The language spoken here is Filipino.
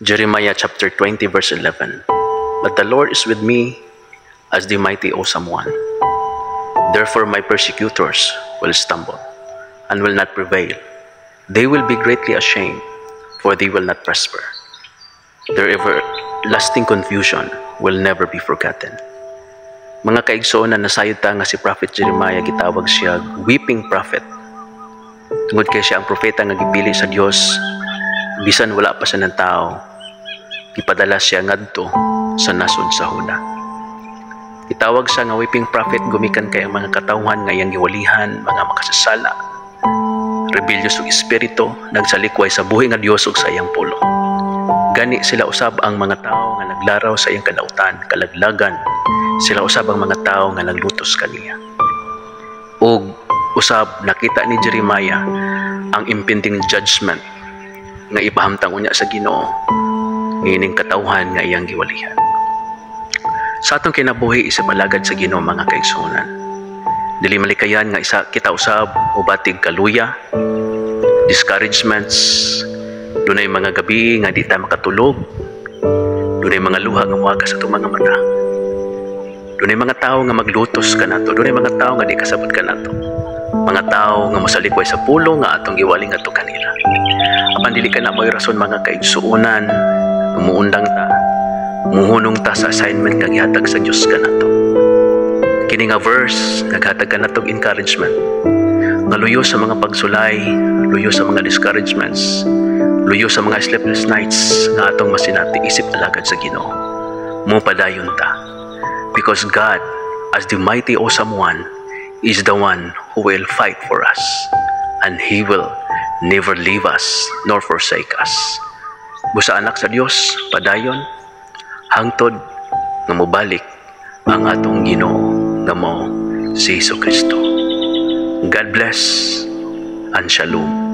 Jeremiah chapter 20 verse 11. But the Lord is with me as the mighty awesome one. Therefore my persecutors will stumble and will not prevail. They will be greatly ashamed, for they will not prosper. Their everlasting confusion will never be forgotten. Mga kaigsoon na nasayod ta nga si Prophet Jeremiah, gitawag siya weeping prophet. Tungod kay siya ang propeta nga gipili sa Dios, bisan wala pa siya ng tao, ipadala siya ngadto sa nasod sa Huda. Itawag siya nga weeping prophet gumikan kay ang mga katawhan nga iyang giwalihan, mga makasasala, rebellious ug espiritu, nagsalikway sa buhi nga Dios ug sa iyang pulo. Gani sila usab ang mga tao nga naglaraw sa iyang kadautan, kalaglagan. Sila usab ang mga tao nga naglutos kaniya. Ug usab nakita ni Jeremiah ang impending judgment nga ipahamtang unya sa Ginoo ining katawhan nga iyang giwalihan. Sa atong kinabuhi isa palagad sa Ginoo, mga kaigsuonan, dili malikayan nga isa kita usab ubatig kaluya, discouragements, dunay mga gabi nga di ta makatulog, dunay mga luha nga moagas sa atong mga mata, dunay mga tao nga maglutos kanato, dunay mga tao nga di kasabot kanato, mga tao nga mosalikoy sa pulo nga atong giwaling ato kanila. Apan dili ka na mo'y rason, mga kaigsuonan, umuundang ta, muhunong ta sa assignment nga gihatag sa Dios kanato. Kini nga verse naghatag kanatong encouragement nga luyo sa mga pagsulay, luyo sa mga discouragements, luyo sa mga sleepless nights nga atong masinati isip alagad sa Ginoo. Mo padayon ta, because God, as the mighty awesome one, is the one who will fight for us, and He will never leave us nor forsake us. Busa anak sa Dios, padayon hangtod nga mobalik ang atong Ginoo nga mao si Jesu Kristo. God bless and shalom.